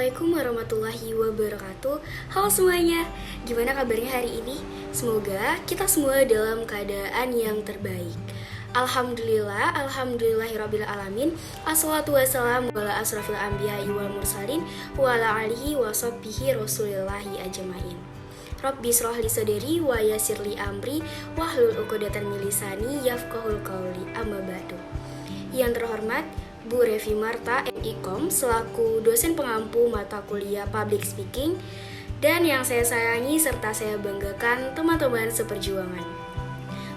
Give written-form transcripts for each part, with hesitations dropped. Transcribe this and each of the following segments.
Assalamualaikum warahmatullahi wabarakatuh. Halo semuanya, gimana kabarnya hari ini? Semoga kita semua dalam keadaan yang terbaik. Alhamdulillahirabbil alamin. Assalatu wassalamu ala asrafil anbiya'i wal mursalin wa ala alihi wa sahbihi rasulillahi ajmain. Rabbi shrah li sadri wa yassir li amri wahlul 'uqdatam min lisani yafqahul qawli. Amma ba'du. Yang terhormat Bu Revi Marta MIkom selaku dosen pengampu mata kuliah Public Speaking, dan yang saya sayangi serta saya banggakan teman-teman seperjuangan.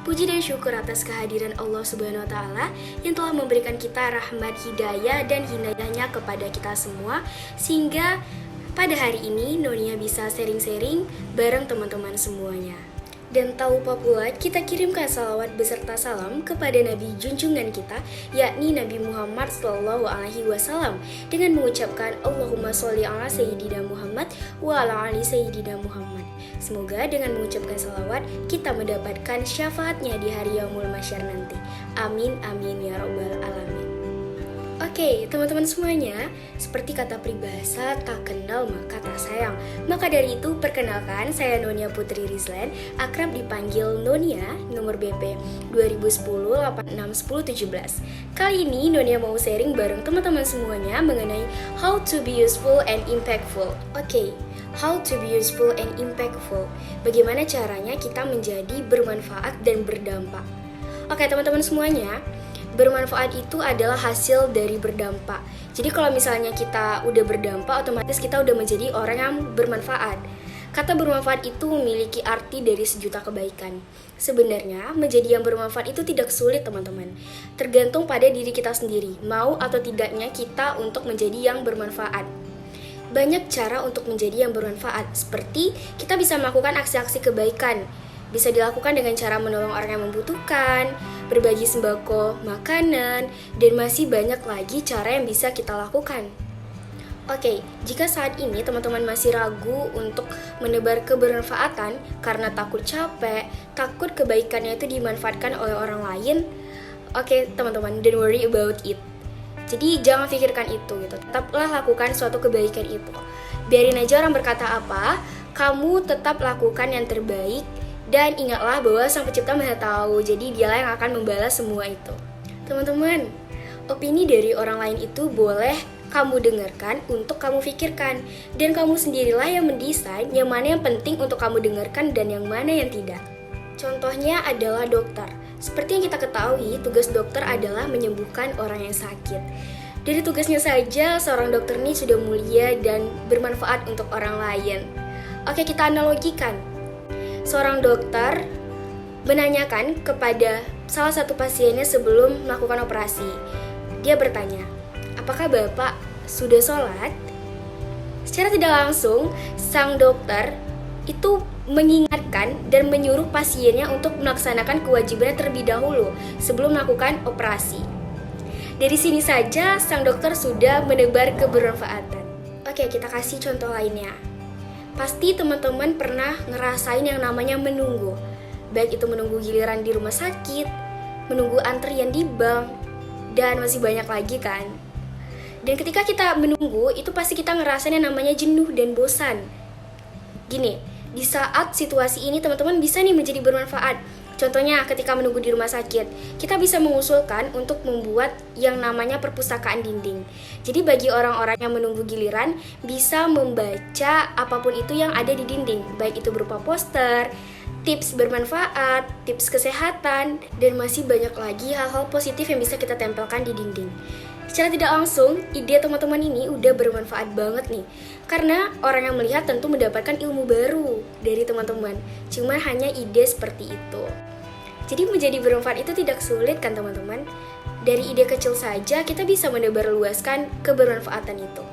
Puji dan syukur atas kehadiran Allah Subhanahu wa Ta'ala yang telah memberikan kita rahmat hidayah dan hidayahnya kepada kita semua, sehingga pada hari ini Nonia bisa sharing-sharing bareng teman-teman semuanya. Dan tak lupa pula kita kirimkan salawat beserta salam kepada Nabi junjungan kita, yakni Nabi Muhammad SAW, dengan mengucapkan Allahumma sholli ala Sayyidina Muhammad wa ala ali Sayyidina Muhammad. Semoga dengan mengucapkan salawat kita mendapatkan syafaatnya di hari Yaumul Mahsyar nanti. Amin amin ya rabbal alamin. Oke, teman-teman semuanya, seperti kata peribahasa, tak kenal maka tak sayang. Maka dari itu, perkenalkan, saya Nonia Putri Rizlan, akrab dipanggil Nonia, nomor BP 2010-86-10-17. Kali ini, Nonia mau sharing bareng teman-teman semuanya mengenai how to be useful and impactful. Oke, how to be useful and impactful. Bagaimana caranya kita menjadi bermanfaat dan berdampak. Oke, teman-teman semuanya, bermanfaat itu adalah hasil dari berdampak. Jadi kalau misalnya kita udah berdampak, otomatis kita udah menjadi orang yang bermanfaat. Kata bermanfaat itu memiliki arti dari sejuta kebaikan. Sebenarnya menjadi yang bermanfaat itu tidak sulit, teman-teman. Tergantung pada diri kita sendiri, mau atau tidaknya kita untuk menjadi yang bermanfaat. Banyak cara untuk menjadi yang bermanfaat, seperti kita bisa melakukan aksi-aksi kebaikan. Bisa dilakukan dengan cara menolong orang yang membutuhkan, berbagi sembako, makanan, dan masih banyak lagi cara yang bisa kita lakukan. Oke, jika saat ini teman-teman masih ragu untuk menebar kebermanfaatan karena takut capek, takut kebaikannya itu dimanfaatkan oleh orang lain, oke teman-teman, don't worry about it. Jadi jangan pikirkan itu gitu. Tetaplah lakukan suatu kebaikan itu. Biarin aja orang berkata apa, kamu tetap lakukan yang terbaik. Dan ingatlah bahwa Sang Pencipta Maha Tahu, jadi dialah yang akan membalas semua itu. Teman-teman, opini dari orang lain itu boleh kamu dengarkan untuk kamu pikirkan. Dan kamu sendirilah yang mendesain yang mana yang penting untuk kamu dengarkan dan yang mana yang tidak. Contohnya adalah dokter. Seperti yang kita ketahui, tugas dokter adalah menyembuhkan orang yang sakit. Dari tugasnya saja, seorang dokter ini sudah mulia dan bermanfaat untuk orang lain. Oke, kita analogikan. Seorang dokter menanyakan kepada salah satu pasiennya sebelum melakukan operasi. Dia bertanya, apakah Bapak sudah sholat? Secara tidak langsung, sang dokter itu mengingatkan dan menyuruh pasiennya untuk melaksanakan kewajibannya terlebih dahulu sebelum melakukan operasi. Dari sini saja, sang dokter sudah menebar kebermanfaatan. Oke, kita kasih contoh lainnya. Pasti teman-teman pernah ngerasain yang namanya menunggu. Baik itu menunggu giliran di rumah sakit, menunggu antrian di bank, dan masih banyak lagi kan. Dan ketika kita menunggu, itu pasti kita ngerasain yang namanya jenuh dan bosan. Gini, di saat situasi ini teman-teman bisa nih menjadi bermanfaat. Contohnya ketika menunggu di rumah sakit, kita bisa mengusulkan untuk membuat yang namanya perpustakaan dinding. Jadi bagi orang-orang yang menunggu giliran bisa membaca apapun itu yang ada di dinding, baik itu berupa poster, tips bermanfaat, tips kesehatan, dan masih banyak lagi hal-hal positif yang bisa kita tempelkan di dinding. Secara tidak langsung, ide teman-teman ini udah bermanfaat banget nih. Karena orang yang melihat tentu mendapatkan ilmu baru dari teman-teman. Cuma hanya ide seperti itu. Jadi menjadi bermanfaat itu tidak sulit kan teman-teman? Dari ide kecil saja kita bisa menebarluaskan kebermanfaatan itu.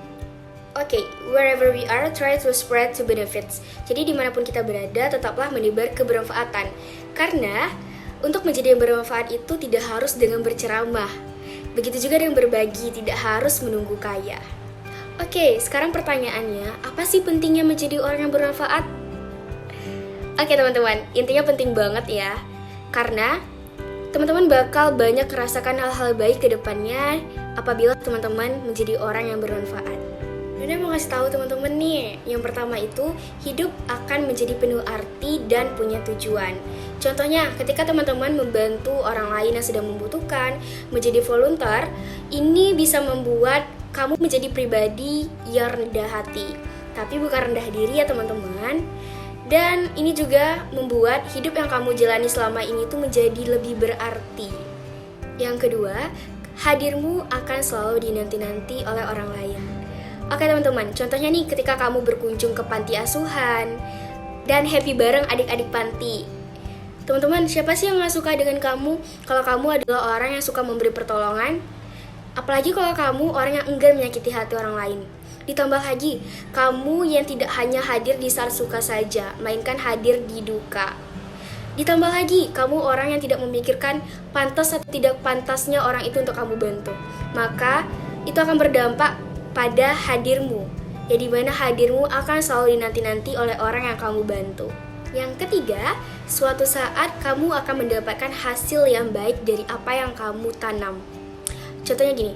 Oke, wherever we are, try to spread to benefits. Jadi dimanapun kita berada, tetaplah menebar kebermanfaatan. Karena untuk menjadi yang bermanfaat itu tidak harus dengan berceramah. Begitu juga dengan berbagi, tidak harus menunggu kaya. Oke, sekarang pertanyaannya, apa sih pentingnya menjadi orang yang bermanfaat? Oke teman-teman, intinya penting banget ya. Karena teman-teman bakal banyak merasakan hal-hal baik ke depannya apabila teman-teman menjadi orang yang bermanfaat. Nona mau kasih tahu teman-teman nih, yang pertama itu hidup akan menjadi penuh arti dan punya tujuan. Contohnya, ketika teman-teman membantu orang lain yang sedang membutuhkan, menjadi volunteer, ini bisa membuat kamu menjadi pribadi yang rendah hati. Tapi bukan rendah diri ya teman-teman. Dan ini juga membuat hidup yang kamu jalani selama ini tuh menjadi lebih berarti. Yang kedua, hadirmu akan selalu dinanti-nanti oleh orang lain. Oke teman-teman, contohnya nih ketika kamu berkunjung ke panti asuhan dan happy bareng adik-adik panti. Teman-teman, siapa sih yang gak suka dengan kamu kalau kamu adalah orang yang suka memberi pertolongan? Apalagi kalau kamu orang yang enggan menyakiti hati orang lain. Ditambah lagi, kamu yang tidak hanya hadir di saat suka saja, melainkan hadir di duka. Ditambah lagi, kamu orang yang tidak memikirkan pantas atau tidak pantasnya orang itu untuk kamu bantu. Maka, itu akan berdampak pada hadirmu, ya dimana hadirmu akan selalu dinanti-nanti oleh orang yang kamu bantu. Yang ketiga, suatu saat kamu akan mendapatkan hasil yang baik dari apa yang kamu tanam. Contohnya gini,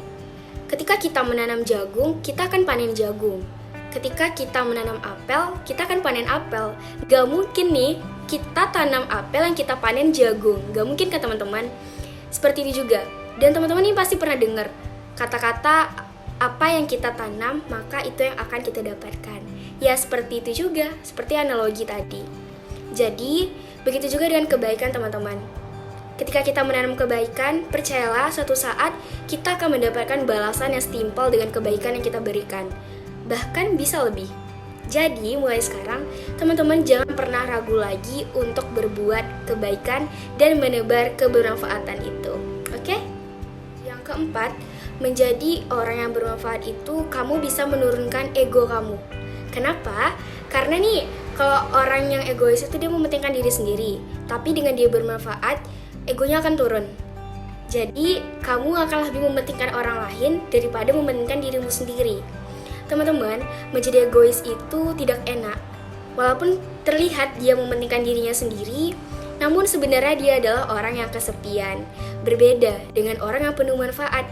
ketika kita menanam jagung, kita akan panen jagung. Ketika kita menanam apel, kita akan panen apel. Gak mungkin nih, kita tanam apel yang kita panen jagung. Gak mungkin kan teman-teman? Seperti ini juga. Dan teman-teman ini pasti pernah dengar kata-kata apa yang kita tanam, maka itu yang akan kita dapatkan. Ya seperti itu juga, seperti analogi tadi. Jadi, begitu juga dengan kebaikan teman-teman. Ketika kita menanam kebaikan, percayalah suatu saat kita akan mendapatkan balasan yang setimpal dengan kebaikan yang kita berikan. Bahkan bisa lebih. Jadi, mulai sekarang, teman-teman jangan pernah ragu lagi untuk berbuat kebaikan dan menebar kebermanfaatan itu. Oke? Yang keempat, menjadi orang yang bermanfaat itu kamu bisa menurunkan ego kamu. Kenapa? Karena nih, kalau orang yang egois itu dia mementingkan diri sendiri, tapi dengan dia bermanfaat, egonya akan turun. Jadi, kamu akan lebih mementingkan orang lain daripada mementingkan dirimu sendiri. Teman-teman, menjadi egois itu tidak enak. Walaupun terlihat dia mementingkan dirinya sendiri, namun sebenarnya dia adalah orang yang kesepian. Berbeda dengan orang yang penuh manfaat.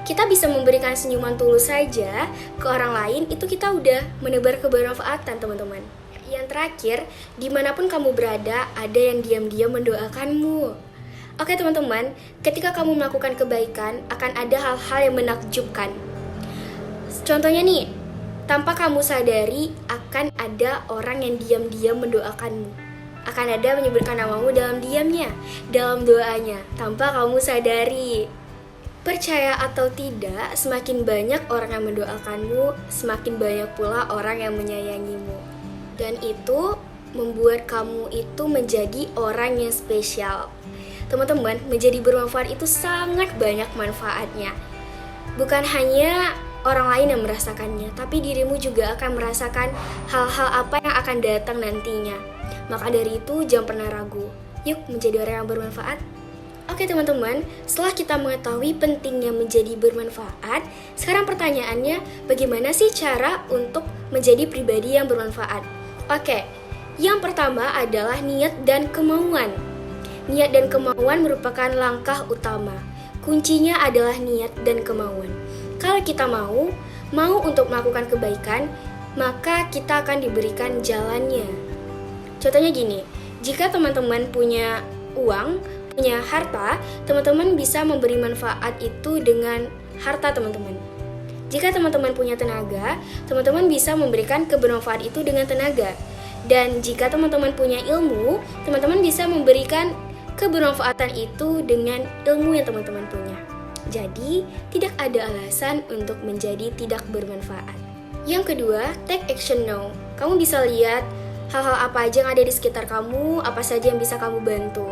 Kita bisa memberikan senyuman tulus saja ke orang lain, itu kita udah menebar kebermanfaatan teman-teman. Yang terakhir, dimanapun kamu berada, ada yang diam-diam mendoakanmu. Oke teman-teman, ketika kamu melakukan kebaikan, akan ada hal-hal yang menakjubkan. Contohnya nih, tanpa kamu sadari, akan ada orang yang diam-diam mendoakanmu. Akan ada menyebutkan namamu dalam diamnya, dalam doanya, tanpa kamu sadari. Percaya atau tidak, semakin banyak orang yang mendoakanmu, semakin banyak pula orang yang menyayangimu. Dan itu membuat kamu itu menjadi orang yang spesial. Teman-teman, menjadi bermanfaat itu sangat banyak manfaatnya. Bukan hanya orang lain yang merasakannya, tapi dirimu juga akan merasakan hal-hal apa yang akan datang nantinya. Maka dari itu, jangan pernah ragu. Yuk, menjadi orang yang bermanfaat. Oke teman-teman, setelah kita mengetahui pentingnya menjadi bermanfaat, sekarang pertanyaannya, bagaimana sih cara untuk menjadi pribadi yang bermanfaat? Oke, yang pertama adalah niat dan kemauan. Niat dan kemauan merupakan langkah utama. Kuncinya adalah niat dan kemauan. Kalau kita mau untuk melakukan kebaikan, maka kita akan diberikan jalannya. Contohnya gini, jika teman-teman punya uang, punya harta, teman-teman bisa memberi manfaat itu dengan harta teman-teman. Jika teman-teman punya tenaga, teman-teman bisa memberikan kebermanfaat itu dengan tenaga. Dan jika teman-teman punya ilmu, teman-teman bisa memberikan kebermanfaatan itu dengan ilmu yang teman-teman punya. Jadi, tidak ada alasan untuk menjadi tidak bermanfaat. Yang kedua, take action now. Kamu bisa lihat hal-hal apa aja yang ada di sekitar kamu, apa saja yang bisa kamu bantu.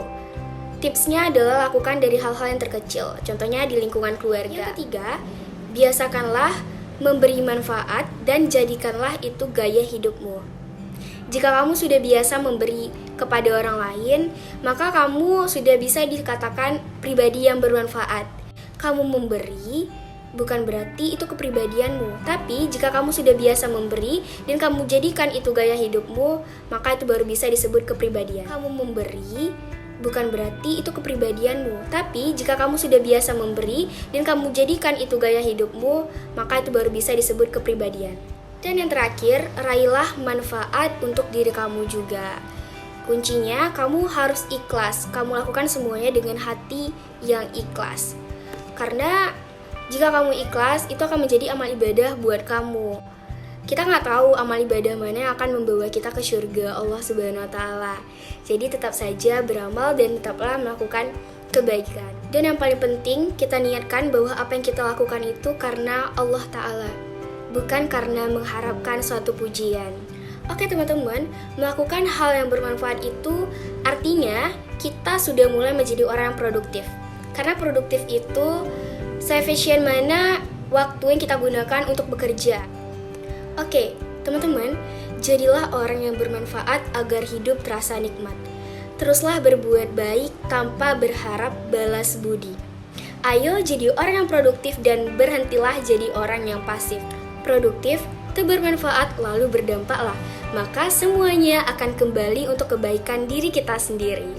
Tipsnya adalah lakukan dari hal-hal yang terkecil, contohnya di lingkungan keluarga. Yang ketiga, biasakanlah memberi manfaat dan jadikanlah itu gaya hidupmu. Jika kamu sudah biasa memberi kepada orang lain, maka kamu sudah bisa dikatakan pribadi yang bermanfaat. Kamu memberi bukan berarti itu kepribadianmu, tapi jika kamu sudah biasa memberi dan kamu jadikan itu gaya hidupmu, maka itu baru bisa disebut kepribadian. Kamu memberi bukan berarti itu kepribadianmu. Tapi jika kamu sudah biasa memberi dan kamu jadikan itu gaya hidupmu, maka itu baru bisa disebut kepribadian. Dan yang terakhir, raihlah manfaat untuk diri kamu juga. Kuncinya, kamu harus ikhlas. Kamu lakukan semuanya dengan hati yang ikhlas. Karena jika kamu ikhlas, itu akan menjadi amal ibadah buat kamu. Kita nggak tahu amal ibadah mana yang akan membawa kita ke surga Allah Subhanahu Wa Taala. Jadi tetap saja beramal dan tetaplah melakukan kebaikan. Dan yang paling penting, kita niatkan bahwa apa yang kita lakukan itu karena Allah Ta'ala, bukan karena mengharapkan suatu pujian. Oke teman-teman, melakukan hal yang bermanfaat itu artinya kita sudah mulai menjadi orang yang produktif. Karena produktif itu se-efisien mana waktu yang kita gunakan untuk bekerja. Oke, teman-teman, jadilah orang yang bermanfaat agar hidup terasa nikmat. Teruslah berbuat baik tanpa berharap balas budi. Ayo jadi orang yang produktif dan berhentilah jadi orang yang pasif. Produktif, bermanfaat, lalu berdampaklah. Maka semuanya akan kembali untuk kebaikan diri kita sendiri.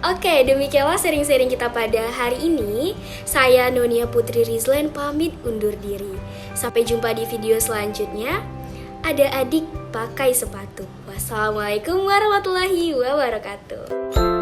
Oke, demikianlah sharing-sharing kita pada hari ini. Saya Nonia Putri Rizlan pamit undur diri. Sampai jumpa di video selanjutnya. Ada adik pakai sepatu. Wassalamualaikum warahmatullahi wabarakatuh.